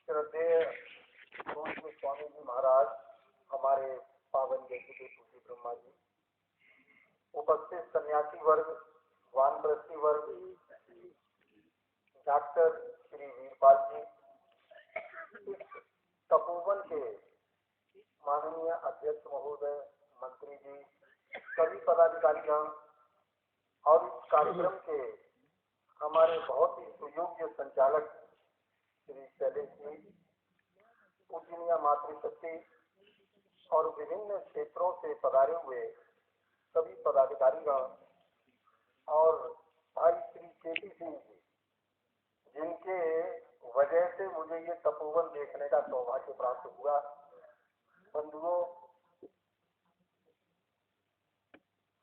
श्रद्धेय पूज्य स्वामी जी महाराज, हमारे पावन यज्ञ के पूज्य ब्रह्मा जी, उपस्थित सन्यासी वर्ग, वानप्रस्थी वर्ग, डॉक्टर श्री वीरपाल जी, इस तपोवन के माननीय अध्यक्ष महोदय, मंत्री जी, सभी पदाधिकारीगण और इस कार्यक्रम के हमारे बहुत ही सुयोग्य संचालक श्री शैलेश जी, पूजनीय मातृशक्ति और विभिन्न क्षेत्रों से पधारे हुए सभी पदाधिकारीगण और भाई श्री केपी सिंह जी, जिनके वजह से मुझे ये तपोवन देखने का सौभाग्य प्राप्त हुआ। बंधुओं,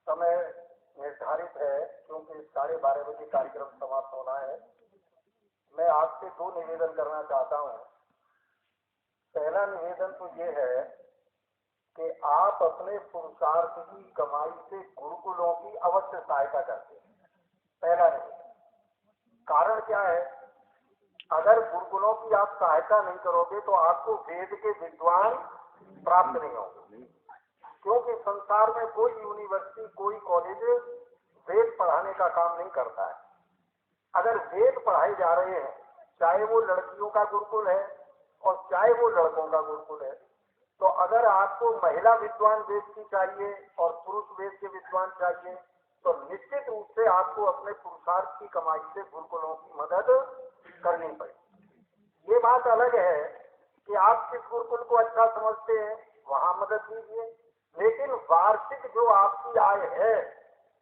समय निर्धारित है क्योंकि 12:30 बजे कार्यक्रम समाप्त होना है। मैं आपसे 2 निवेदन करना चाहता हूँ। पहला निवेदन तो ये है कि आप अपने पुरुषार्थ की कमाई से गुरुकुलों की अवश्य सहायता करते हैं। पहला निवेदन। कारण क्या है? अगर गुरुकुलों की आप सहायता नहीं करोगे तो आपको वेद के विद्वान प्राप्त नहीं होंगे, क्योंकि संसार में कोई यूनिवर्सिटी, कोई कॉलेज वेद पढ़ाने का काम नहीं करता है। अगर वेद पढ़ाए जा रहे हैं, चाहे वो लड़कियों का गुरुकुल है और चाहे वो लड़कों का गुरुकुल है, तो अगर आपको महिला विद्वान वेद की चाहिए और पुरुष वेद के विद्वान चाहिए, तो निश्चित रूप से आपको अपने पुरुषार्थ की कमाई से गुरुकुलों की मदद करनी पड़ेगी। ये बात अलग है कि आप किस गुरुकुल को अच्छा समझते हैं, वहां मदद कीजिए, लेकिन वार्षिक जो आपकी आय है,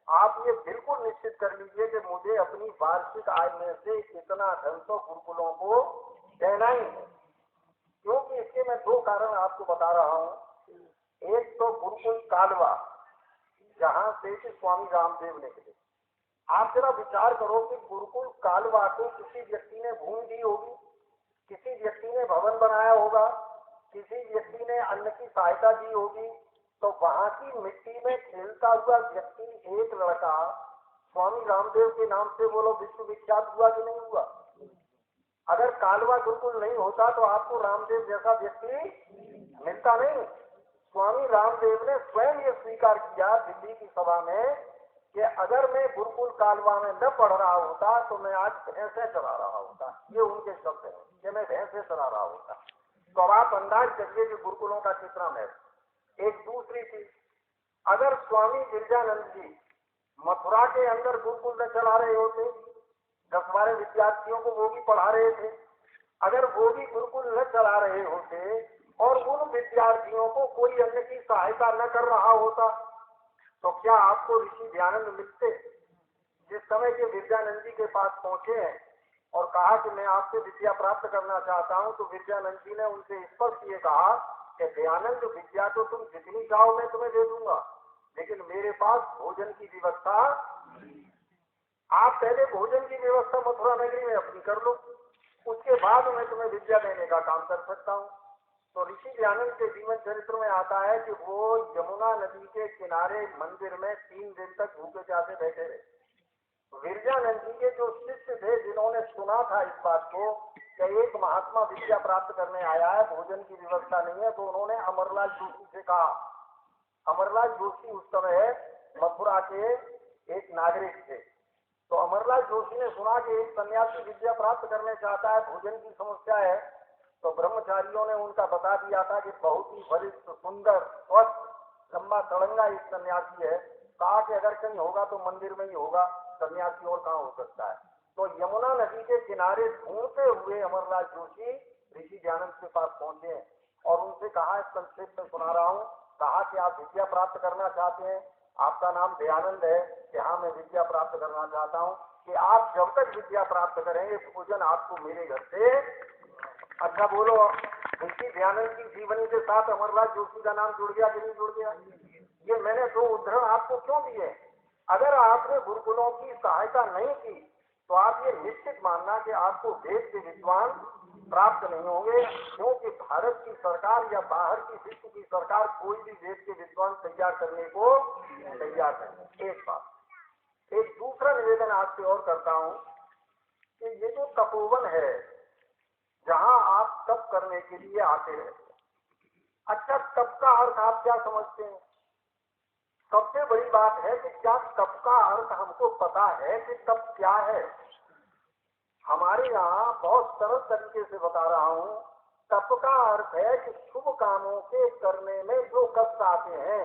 आप ये बिल्कुल निश्चित कर लीजिए कि मुझे अपनी वार्षिक आय में से इतना धन तो गुरुकुलों को देना ही है। क्योंकि इसके मैं 2 कारण आपको बता रहा हूँ। एक तो गुरुकुल कालवा, जहाँ से कि स्वामी रामदेव निकले। आप जरा विचार करो कि गुरुकुल कालवा को किसी व्यक्ति ने भूमि दी होगी, किसी व्यक्ति ने भवन बनाया होगा, किसी व्यक्ति ने अन्न की सहायता दी होगी, तो वहां की मिट्टी में खेलता हुआ व्यक्ति, एक लड़का स्वामी रामदेव के नाम से बोलो विश्वविख्यात हुआ कि नहीं हुआ? अगर कालवा गुरुकुल नहीं होता तो आपको रामदेव जैसा व्यक्ति मिलता नहीं। स्वामी रामदेव ने स्वयं ये स्वीकार किया दिल्ली की सभा में कि अगर मैं गुरुकुल कालवा में न पढ़ रहा होता तो मैं आज भैंसे चला रहा होता। ये उनके शब्द हैं कि मैं भैंसे चला रहा होता। तो अब आप अंदाज करिए कि गुरुकुलों का कितना महत्व। एक दूसरी चीज, अगर स्वामी गिरजानंद जी मथुरा के अंदर गुरुकुल न चला रहे होते, 10-12 विद्यार्थियों को वो भी पढ़ा रहे थे, अगर वो भी गुरुकुल न चला रहे होते और उन विद्यार्थियों को कोई अन्य की सहायता न कर रहा होता, तो क्या आपको ऋषि दयानंद मिलते? जिस समय के विरजानंद जी के पास पहुंचे हैं और कहा कि मैं आपसे विद्या प्राप्त करना चाहता हूं, तो विरजानंद जी ने उनसे स्पष्ट ये कहा कि दयानंद, विद्या तो तुम जितनी चाहो मैं तुम्हें दे दूंगा, लेकिन मेरे पास भोजन की व्यवस्था, आप पहले भोजन की व्यवस्था मथुरा नगरी में अपनी कर लो, उसके बाद मैं तुम्हें विद्या देने का काम कर सकता हूँ। तो ऋषि दयानंद के जीवन चरित्र में आता है कि वो यमुना नदी के किनारे मंदिर में 3 दिन तक भूखे प्यासे बैठे रहे। विरजानंद जी के जो शिष्य थे, जिन्होंने सुना था इस बात को कि एक महात्मा विद्या प्राप्त करने आया है, भोजन की व्यवस्था नहीं है, तो उन्होंने अमरलाल जोशी से कहा। अमरलाल जोशी उस समय मथुरा के एक नागरिक थे। तो अमरलाल जोशी ने सुना कि एक सन्यासी विद्या प्राप्त करने चाहता है, भोजन की समस्या है। तो ब्रह्मचारियों ने उनका बता दिया था कि बहुत ही वरिष्ठ, सुंदर, स्वस्थ, लंबा तड़ंगा एक सन्यासी है। कहा कि अगर कहीं होगा तो मंदिर में ही होगा, सन्यासी और कहाँ हो सकता है। तो यमुना नदी के किनारे ढूंढते हुए अमरलाल जोशी ऋषि दयानंद के पास पहुंचे और उनसे कहा, संक्षेप में सुना रहा हूँ, कहा कि आप विद्या प्राप्त करना चाहते हैं, आपका नाम दयानंद है, कि हाँ मैं विद्या प्राप्त करना चाहता हूँ, कि आप जब तक विद्या प्राप्त करेंगे भोजन आपको मेरे घर से। अच्छा बोलो, ऋषि दयानंद की जीवनी के साथ अमरलाल जोशी का नाम जुड़ गया कि नहीं जुड़ गया? ये मैंने 2 उदाहरण आपको क्यों दिए? अगर आपने गुरुकुलों की सहायता नहीं की तो आप ये निश्चित मानना कि आपको वेद के विद्वान प्राप्त नहीं होंगे, क्योंकि भारत की सरकार या बाहर की विश्व की सरकार कोई भी वेद के विद्वान तैयार करने को तैयार नहीं है। एक बात। एक दूसरा निवेदन आपसे और करता हूं कि ये जो तपोवन है, जहां आप तप करने के लिए आते हैं, अच्छा तप का अर्थ आप क्या समझते हैं? सबसे बड़ी बात है कि क्या तप का अर्थ हमको पता है कि तप क्या है? हमारे यहाँ बहुत सरल तरीके से बता रहा हूं, तप का अर्थ है कि शुभ कामों के करने में जो कष्ट आते हैं,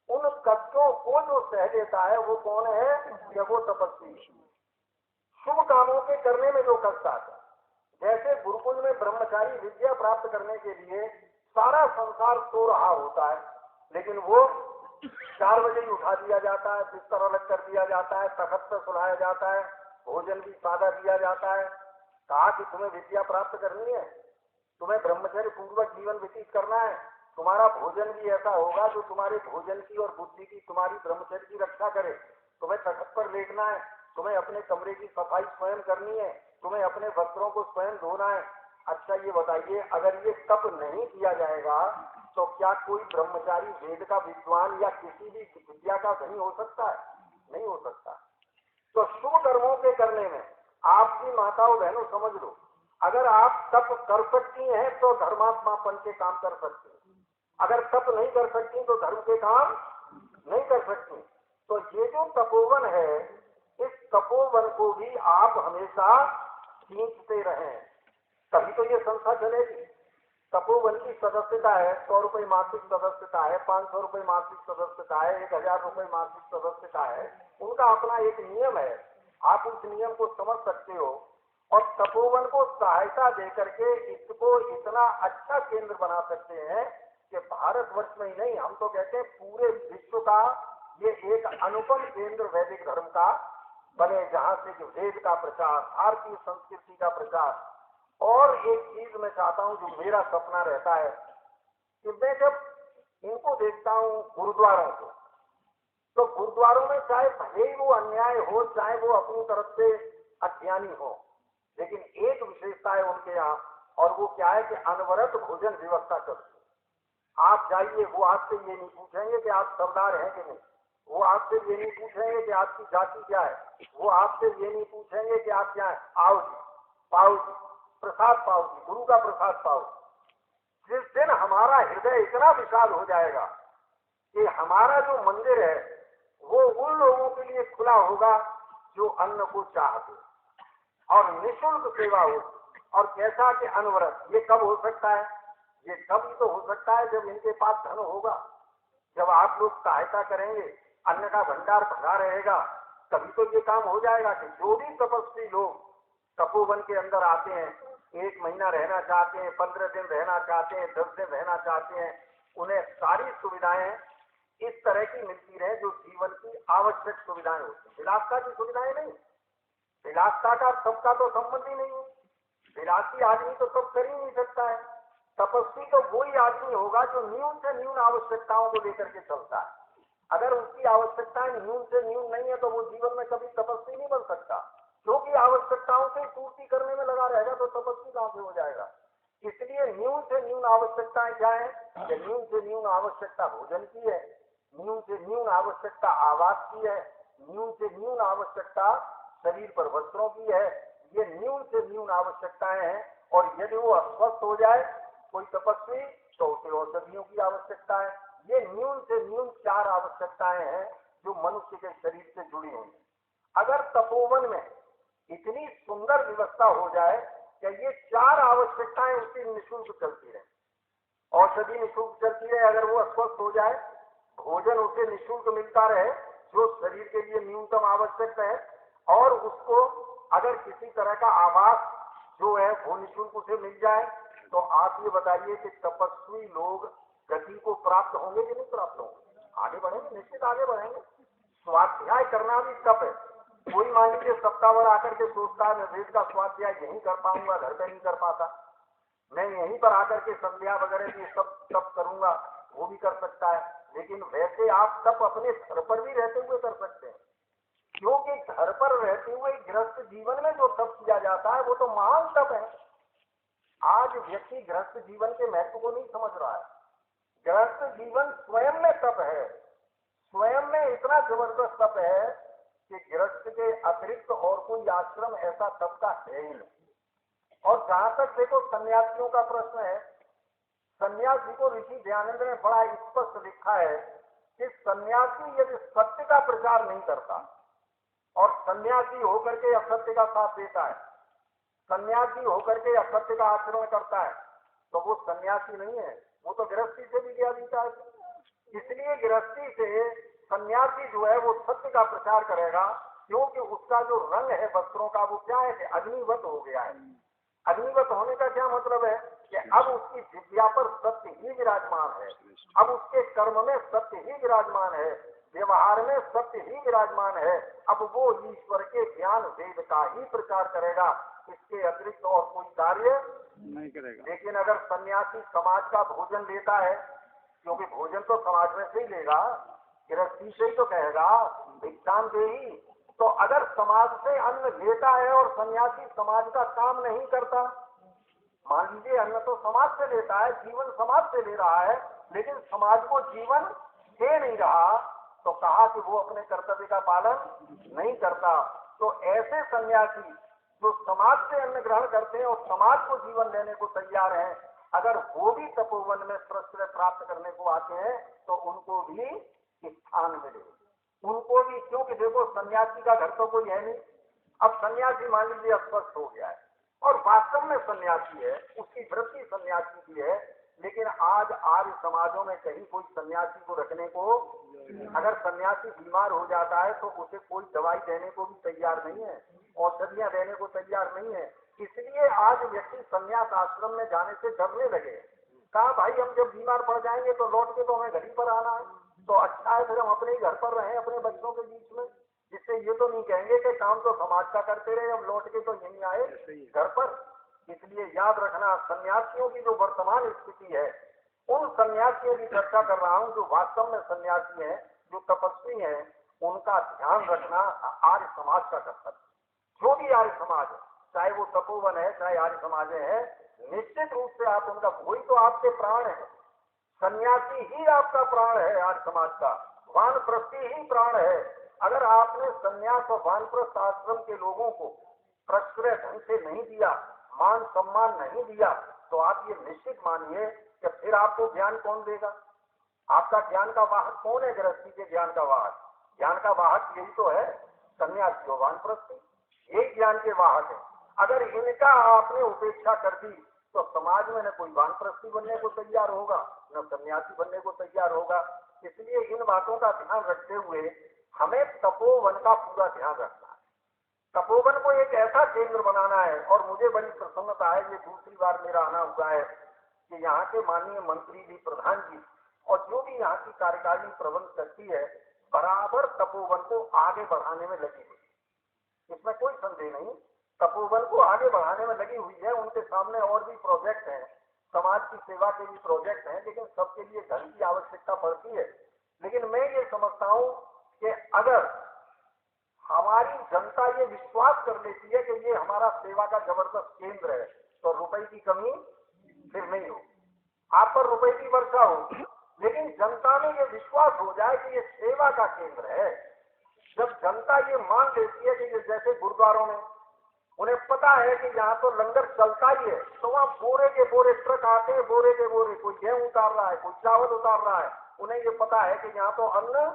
उन कष्टों को जो सह लेता है वो कौन है? या वो तपस्वी। शुभ कामों के करने में जो कष्ट आता है, जैसे गुरुकुल में ब्रह्मचारी विद्या प्राप्त करने के लिए सारा संसार सो रहा होता है, लेकिन वो 4 बजे ही उठा दिया जाता है, बिस्तर अलग कर दिया जाता है, तखत पर सुलाया जाता है, भोजन भी सादा दिया जाता है। कहा कि तुम्हें विद्या प्राप्त करनी है, तुम्हें ब्रह्मचर्य पूर्वक जीवन व्यतीत करना है, तुम्हारा भोजन भी ऐसा होगा जो तुम्हारे भोजन की और बुद्धि की, तुम्हारी ब्रह्मचर्य की रक्षा करे। तुम्हें तखत पर लेटना है, तुम्हें अपने कमरे की सफाई स्वयं करनी है, तुम्हें अपने वस्त्रों को स्वयं धोना है। अच्छा ये बताइए, अगर ये तप नहीं किया जाएगा तो क्या कोई ब्रह्मचारी वेद का विद्वान या किसी भी विद्या का धनी हो सकता है? नहीं हो सकता। तो शुभ कर्मों के करने में आपकी माताओं बहनों समझ लो, अगर आप तप कर सकती हैं तो धर्मात्मापन के काम कर सकती हैं, अगर तप नहीं कर सकती तो धर्म के काम नहीं कर सकती। तो ये जो तपोवन है, इस तपोवन को भी आप हमेशा खींचते रहें, तभी तो ये संस्था चलेगी। तपोवन की सदस्यता है 100 रुपए मासिक सदस्यता है, 500 रुपए मासिक सदस्यता है, 1000 रुपए मासिक सदस्यता है, उनका अपना एक नियम है। आप उस नियम को समझ सकते हो और तपोवन को सहायता देकर के इसको इतना अच्छा केंद्र बना सकते हैं कि भारतवर्ष में ही नहीं, हम तो कहते हैं पूरे विश्व का ये एक अनुपम केंद्र वैदिक धर्म का बने, जहां से जो वेद का प्रचार, भारतीय संस्कृति का प्रचार। और एक चीज मैं चाहता हूं, जो मेरा सपना रहता है कि मैं जब इनको देखता हूं गुरुद्वारों को, तो गुरुद्वारों में चाहे भले ही वो अन्याय हो, चाहे वो अपनी तरफ से अज्ञानी हो, लेकिन एक विशेषता है उनके यहाँ, और वो क्या है कि अनवरत भोजन व्यवस्था करते। आप जाइए, वो आपसे ये नहीं पूछेंगे कि आप सरदार हैं कि नहीं, वो आपसे ये नहीं पूछेंगे कि आपकी जाति क्या है, वो आपसे ये नहीं पूछेंगे कि आप क्या है, आओ जी, पाओ जी, प्रसाद पाओ जी, गुरु का प्रसाद पाओ। जिस दिन हमारा हृदय इतना विशाल हो जाएगा कि हमारा जो मंदिर है वो उन लोगों के लिए खुला होगा जो अन्न को चाहते, और निःशुल्क सेवा हो, और कैसा कि अनवरत। ये कब हो सकता है? ये तभी तो हो सकता है जब इनके पास धन होगा, जब आप लोग सहायता करेंगे, अन्न का भंडार भरा रहेगा, तभी तो ये काम हो जाएगा। कि जो भी तपस्वी लोग तपोवन के अंदर आते हैं, 1 महीना रहना चाहते हैं, 15 दिन रहना चाहते हैं, 10 दिन रहना चाहते हैं, उन्हें सारी सुविधाएं इस तरह की मिलती रहे जो जीवन की आवश्यक सुविधाएं होती हैं, विलासता की सुविधाएं नहीं। विलासता का सबका तो संबंध ही नहीं है, विलासी आदमी तो सब कर ही नहीं सकता है। तपस्वी तो वही आदमी होगा जो न्यून से न्यून आवश्यकताओं को लेकर के चलता है। अगर उसकी आवश्यकताएं न्यून से न्यून नहीं है तो वो जीवन में कभी तपस्वी नहीं बन सकता, क्योंकि आवश्यकताओं की पूर्ति करने में लगा रहेगा तो तपस्वी कहां से हो जाएगा। इसलिए न्यून से न्यून आवश्यकताएं क्या है? न्यून से न्यून आवश्यकता भोजन की है, न्यून से न्यून आवश्यकता आवास की है, न्यून से न्यून आवश्यकता शरीर पर वस्त्रों की है। ये न्यून से न्यून आवश्यकताएं हैं, और यदि वो अस्वस्थ हो जाए कोई तपस्वी तो उसे औषधियों की आवश्यकता है। ये न्यून से न्यून 4 आवश्यकताएं हैं जो मनुष्य के शरीर से जुड़ी हुई हैं। अगर तपोवन में इतनी सुंदर व्यवस्था हो जाए कि ये 4 आवश्यकताएं उसकी निःशुल्क चलती रहे, औषधि निःशुल्क चलती रहे, अगर वो अस्वस्थ हो जाए, भोजन उसे निःशुल्क मिलता रहे जो शरीर के लिए न्यूनतम आवश्यक है, और उसको अगर किसी तरह का आवास जो है वो निःशुल्क उसे मिल जाए, तो आप ये बताइए कि तपस्वी लोग गति को प्राप्त होंगे कि नहीं प्राप्त होंगे? आगे बढ़ेंगे, निश्चित आगे बढ़ेंगे। स्वाध्याय करना भी तप है। कोई मान लीजिए सप्ताह भर आकर के सोचता है मैं वेद का स्वाध्याय यहीं कर पाऊंगा, घर पे नहीं कर पाता, मैं यहीं पर आकर के संध्या वगैरह की सब तप करूंगा, वो भी कर सकता है। लेकिन वैसे आप तप अपने घर पर भी रहते हुए कर सकते हैं, क्योंकि घर पर रहते हुए गृहस्थ जीवन में जो तप किया जाता है वो तो महान तप है। आज व्यक्ति गृहस्थ जीवन के महत्व को नहीं समझ रहा है। गृहस्थ जीवन स्वयं में तप है, स्वयं में इतना जबरदस्त तप है कि गृहस्थ के अतिरिक्त और कोई आश्रम ऐसा सबका है ही नहीं। और जहां तक देखो सन्यासियों का प्रश्न है, सन्यासी को ऋषि दयानंद ने बड़ा स्पष्ट लिखा है कि सन्यासी यदि सत्य का प्रचार नहीं करता और सन्यासी होकर के असत्य का साथ देता है, सन्यासी होकर के असत्य का आचरण करता है, तो वो सन्यासी नहीं है, वो तो गृहस्थी से भी गया बीता है। इसलिए गृहस्थी से सन्यासी जो है वो सत्य का प्रचार करेगा, क्योंकि उसका जो रंग है वस्त्रों का वो क्या है कि अग्निवत हो गया है। अग्निवत होने का क्या मतलब है कि अब उसकी जिह्वा पर सत्य ही विराजमान है, अब उसके कर्म में सत्य ही विराजमान है, व्यवहार में सत्य ही विराजमान है। अब वो ईश्वर के ज्ञान वेद का ही प्रचार करेगा, इसके अतिरिक्त और कोई कार्य नहीं करेगा। लेकिन अगर सन्यासी समाज का भोजन लेता है, क्योंकि भोजन तो समाज में से ही लेगा, गृहस्थी से ही तो कहेगा भिक्षाम देही, तो अगर समाज से अन्न लेता है और सन्यासी समाज का काम नहीं करता, मान लीजिए अन्न तो समाज से लेता है, जीवन समाज से ले रहा है, लेकिन समाज को जीवन दे नहीं रहा, तो कहा कि वो अपने कर्तव्य का पालन नहीं करता। तो ऐसे सन्यासी जो समाज से अन्न ग्रहण करते हैं और समाज को जीवन देने को तैयार हैं, अगर वो भी तपोवन में प्रश्रय प्राप्त करने को आते हैं तो उनको भी स्थान मिले, उनको भी। क्योंकि देखो सन्यासी का घर तो कोई है नहीं। अब सन्यासी मान लीजिए अस्वस्थ हो गया है और वास्तव में सन्यासी है, उसकी वृत्ति सन्यासी की है, लेकिन आज आर्य समाजों में कहीं कोई सन्यासी को रखने को, अगर सन्यासी बीमार हो जाता है तो उसे कोई दवाई देने को भी तैयार नहीं है, औषधियां देने को तैयार नहीं है। इसलिए आज व्यक्ति संन्यास आश्रम में जाने से डरने लगे। कहा भाई हम जब बीमार पड़ जाएंगे तो लौट के तो हमें घर ही पर आना है, तो अच्छा है फिर हम अपने ही घर पर रहें अपने बच्चों के बीच में, जिससे ये तो नहीं कहेंगे कि काम तो समाज का करते रहे, अब लौट के तो यहीं आए घर पर। इसलिए याद रखना, सन्यासियों की जो वर्तमान स्थिति है, उन सन्यासियों की चर्चा कर रहा हूं जो वास्तव में सन्यासी हैं, जो तपस्वी हैं, उनका ध्यान रखना आर्य समाज का कर्तव्य। जो भी आर्य समाज है, चाहे वो तपोवन है चाहे आर्य समाज है, निश्चित रूप से आप उनका, वही तो आपके प्राण है, सन्यासी ही आपका प्राण है आर्य समाज का, वानप्रस्थी ही प्राण है। अगर आपने सन्यास और वानप्रस्थ आश्रम के लोगों को प्रश्रय ढंग से नहीं दिया, मान सम्मान नहीं दिया, तो आप ये निश्चित मानिए कि फिर आपको ज्ञान कौन देगा। आपका ज्ञान का वाहक कौन है? गृहस्थी के ज्ञान का वाहक, ज्ञान का वाहक यही तो है, सन्यासी और वानप्रस्थी, यही ज्ञान के वाहक है। अगर इनका आपने उपेक्षा कर दी तो समाज में न कोई वानप्रस्थी बनने को तैयार होगा, न सन्यासी बनने को तैयार होगा। इसलिए इन बातों का ध्यान रखते हुए हमें तपोवन का पूरा ध्यान रखना है। तपोवन को एक ऐसा केंद्र बनाना है, और मुझे बड़ी प्रसन्नता है, ये दूसरी बार मेरा आना हुआ है कि यहाँ के माननीय मंत्री जी, प्रधान जी और जो भी यहाँ की कार्यकारिणी प्रबंध करती है, बराबर तपोवन को आगे बढ़ाने में लगी हुई, इसमें कोई संदेह नहीं, तपोवन को आगे बढ़ाने में लगी हुई है। उनके सामने और भी प्रोजेक्ट हैं, समाज की सेवा के भी प्रोजेक्ट हैं, लेकिन सबके लिए धन की आवश्यकता पड़ती है। लेकिन मैं ये समझता हूँ कि अगर हमारी जनता ये विश्वास कर लेती है कि ये हमारा सेवा का जबरदस्त केंद्र है, तो रुपए की कमी फिर नहीं हो, आप पर रुपए की वर्षा हो। लेकिन जनता में ये विश्वास हो जाए कि ये सेवा का केंद्र है, जब जनता ये मान लेती है कि ये जैसे गुरुद्वारों में उन्हें पता है कि यहाँ तो लंगर चलता ही है, तो वहाँ बोरे के बोरे ट्रक आते हैं, बोरे के बोरे, कोई गेहूं उतार रहा है, कोई चावल उतार रहा है, उन्हें ये पता है कि यहाँ तो अन्न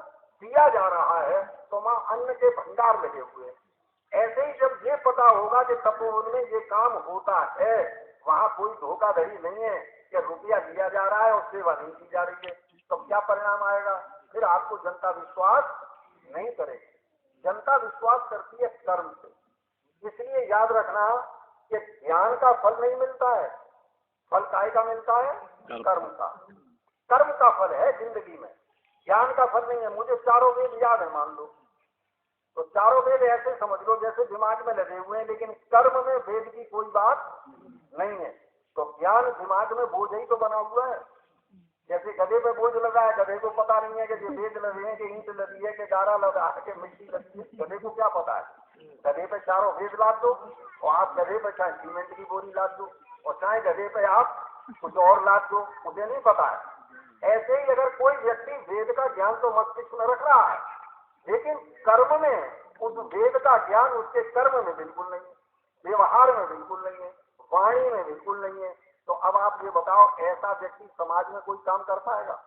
दिया जा रहा है, तो वहाँ अन्न के भंडार लगे हुए हैं। ऐसे ही जब ये पता होगा कि तपोवन में ये काम होता है, वहाँ कोई धोखाधड़ी नहीं है कि रुपया लिया जा रहा है और सेवा नहीं की जा रही है, तो क्या परिणाम आएगा? फिर आपको जनता विश्वास नहीं करेगी। जनता विश्वास करती है कर्म से। इसलिए याद रखना कि ज्ञान का फल नहीं मिलता है, फल काय का मिलता है? कर्म का। कर्म का फल है जिंदगी में, ज्ञान का फल नहीं है। मुझे चारों वेद याद है मान लो, तो चारों वेद ऐसे समझ लो जैसे दिमाग में लगे हुए हैं, लेकिन कर्म में वेद की कोई बात नहीं है। तो ज्ञान दिमाग में बोझ ही तो बना हुआ है, जैसे गधे पे बोझ लगा है, गधे को पता नहीं है कि वेद लगे हैं, कि ईंट लगी है, कि गारा लगा है, कि मिट्टी लगी है, गधे को क्या पता है? गधे पे चारों वेद लाद दो और आप गधे पे चाहे सीमेंट की बोरी लाद दो और चाहे गधे पे आप कुछ और लाद दो, मुझे नहीं पता है। ऐसे ही अगर कोई व्यक्ति वेद का ज्ञान तो मस्तिष्क में रख रहा है, लेकिन कर्म में उस वेद का ज्ञान उसके कर्म में बिल्कुल नहीं है, व्यवहार में बिल्कुल नहीं है, वाणी में बिल्कुल नहीं है। तो अब आप ये बताओ, ऐसा व्यक्ति समाज में कोई काम कर पाएगा?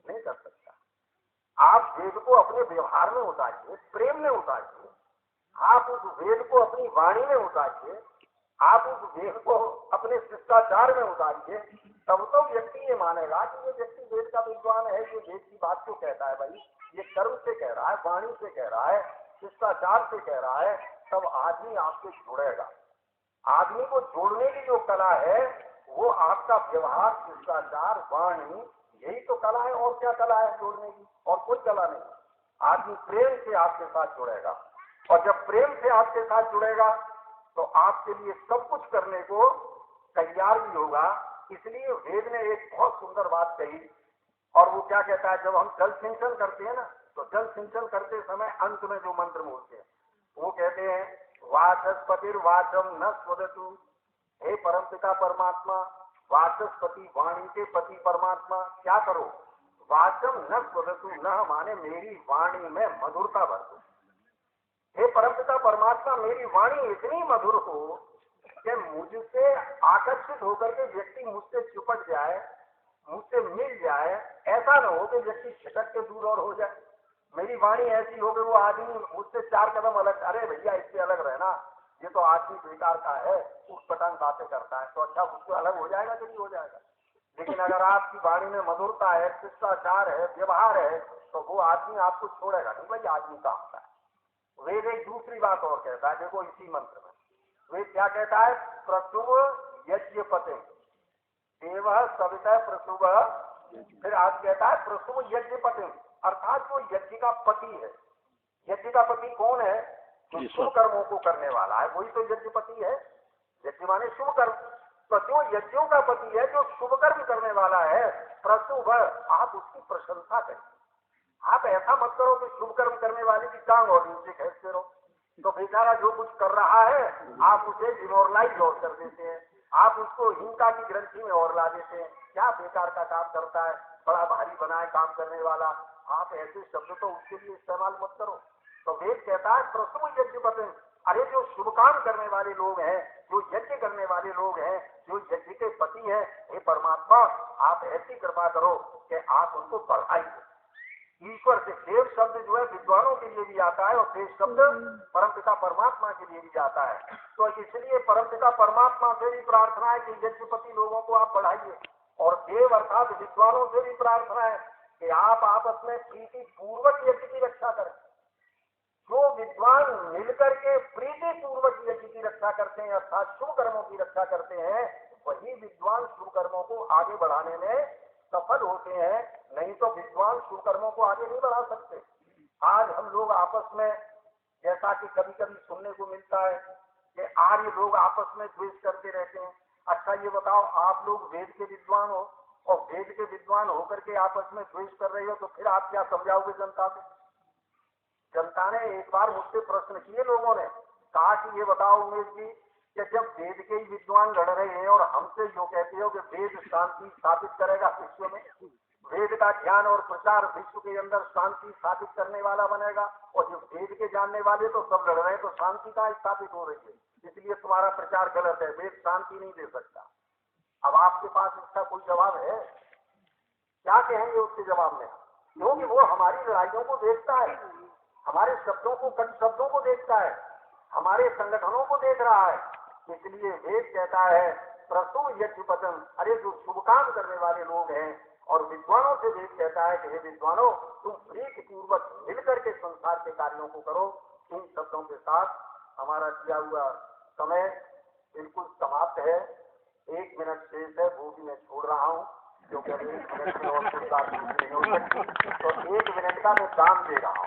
नहीं कर सकता। आप वेद को अपने व्यवहार में उतारिए, प्रेम में उतारिए, आप उस वेद को अपनी वाणी में उतारिए, आप उस वेद को अपने शिष्टाचार में उतारिए, तब तो व्यक्ति ये मानेगा कि ये व्यक्ति वेद का विद्वान है। ये वेद की बात क्यों कहता है भाई? ये कर्म से कह रहा है, वाणी से कह रहा है, शिष्टाचार से कह रहा है, तब आदमी आपसे जुड़ेगा। आदमी को जोड़ने की जो कला है वो आपका व्यवहार, शिष्टाचार, वाणी, यही तो कला है। और क्या कला है जोड़ने की? और कोई कला नहीं। आदमी प्रेम से आपके साथ जुड़ेगा, और जब प्रेम से आपके साथ जुड़ेगा तो आपके लिए सब कुछ करने को तैयार भी होगा। इसलिए वेद ने एक बहुत सुंदर बात कही, और वो क्या कहता है, जब हम जल सिंचन करते हैं ना, तो जल सिंचन करते समय अंत में जो मंत्र बोलते हैं वो कहते हैं, वाचस्पतिर्वाचम न स्वदतु। हे परमपिता परमात्मा, वाचस्पति वाणी के पति परमात्मा, क्या करो? वाचम न स्वदतु, न माने मेरी वाणी में मधुरता भर दो। हे परमपिता परमात्मा, मेरी वाणी इतनी मधुर हो कि मुझसे आकर्षित होकर के व्यक्ति मुझसे चिपट जाए, मुझसे मिल जाए। ऐसा न हो कि व्यक्ति छिटक के दूर और हो जाए। मेरी वाणी ऐसी हो कि वो आदमी मुझसे 4 कदम अलग, अरे भैया इससे अलग रहना, ये तो आदमी बेकार का है, उस पटांग बातें करता है, तो अच्छा उससे अलग हो जाएगा कि नहीं हो जाएगा? लेकिन अगर आपकी वाणी में मधुरता है, शिष्टाचार है, व्यवहार है, तो वो आदमी आपको छोड़ेगा नहीं। भाई आदमी का होता है। वेद एक दूसरी बात और कहता है, देखो इसी मंत्र में वेद क्या कहता है, प्रसुव यज्ञ पते देव सविता प्रसुव। फिर आज कहता है प्रसुव यज्ञ पते, अर्थात जो यज्ञ का पति है। यज्ञ का पति कौन है? जो शुभ कर्मों को करने वाला है, वही तो यज्ञपति है। यज्ञ माने शुभ कर्म। तो जो यज्ञों का पति है, जो शुभ कर्म करने वाला है, प्रसुभ, आप उसकी प्रशंसा करें। आप ऐसा मत करो कि शुभ कर्म करने वाले की टांग और नीचे खींचते रहो। तो बेचारा जो कुछ कर रहा है आप उसे डिमोरलाइज और कर देते हैं, आप उसको हिंसा की ग्रंथि में और ला देते हैं। क्या बेकार का काम करता है, बड़ा भारी बनाए काम करने वाला। आप ऐसे शब्द तो उसके लिए इस्तेमाल मत करो। तो वेद कहता है प्रसुभ यज्ञ पतन। अरे जो शुभ काम करने वाले लोग हैं, जो यज्ञ करने वाले लोग हैं, जो यज्ञ के पति हैं, हे परमात्मा आप ऐसी कृपा करो कि आप उनको बढ़ाइए। ईश्वर से देव शब्द जो है विद्वानों के लिए भी आता है, और देव शब्द परमपिता परमात्मा के लिए भी आता है। तो इसलिए परमपिता परमात्मा से भी प्रार्थना है कि यज्ञपति लोगों को आप बढ़ाइए, और देव अर्थात विद्वानों से भी प्रार्थना है कि आप आपस में प्रीति पूर्वक यज्ञ की रक्षा करें। जो विद्वान मिलकर के प्रीति पूर्वक यज्ञ की रक्षा करते हैं, अर्थात शुभ कर्मों की रक्षा करते हैं, वही विद्वान शुभ कर्मों को आगे बढ़ाने में सफल होते हैं। नहीं तो विद्वान शुभ कर्मों को आगे नहीं बढ़ा सकते। आज हम लोग आपस में, जैसा कि कभी कभी सुनने को मिलता है कि आर्य लोग आपस में द्वेष करते रहते हैं। अच्छा ये बताओ, आप लोग वेद के विद्वान हो, और वेद के विद्वान होकर के आपस में द्वेष कर रहे हो, तो फिर आप क्या समझाओगे जनता को? जनता ने एक बार मुझसे प्रश्न किए, लोगों ने कहा कि ये बताओ उमेश जी, कि जब वेद के ही विद्वान लड़ रहे हैं और हमसे जो कहते हो कि वेद शांति स्थापित करेगा विश्व में, वेद का ज्ञान और प्रचार विश्व के अंदर शांति स्थापित करने वाला बनेगा, और जो वेद के जानने वाले तो सब लड़ रहे हैं, तो शांति कहाँ स्थापित हो रही है? इसलिए तुम्हारा प्रचार गलत है, वेद शांति नहीं दे सकता। अब आपके पास इसका कोई जवाब है? क्या कहेंगे उसके जवाब में? क्योंकि वो हमारी लड़ाइयों को देखता है, हमारे शब्दों को, कट शब्दों को देखता है, हमारे संगठनों को देख रहा है। इसलिए वेद कहता है प्रसुभ यज्ञ पतन। अरे जो शुभ काम करने वाले लोग हैं, और विद्वानों से वेद कहता है कि हे विद्वानों, तुम प्रीति पूर्वक मिलकर के संसार के कार्यों को करो। इन शब्दों के साथ हमारा दिया हुआ समय बिल्कुल समाप्त है। 1 मिनट शेष है, वो भी मैं छोड़ रहा हूँ, क्योंकि 1 मिनट में और कुछ बात नहीं हो सकती, तो 1 मिनट का मैं दाम दे रहा हूँ।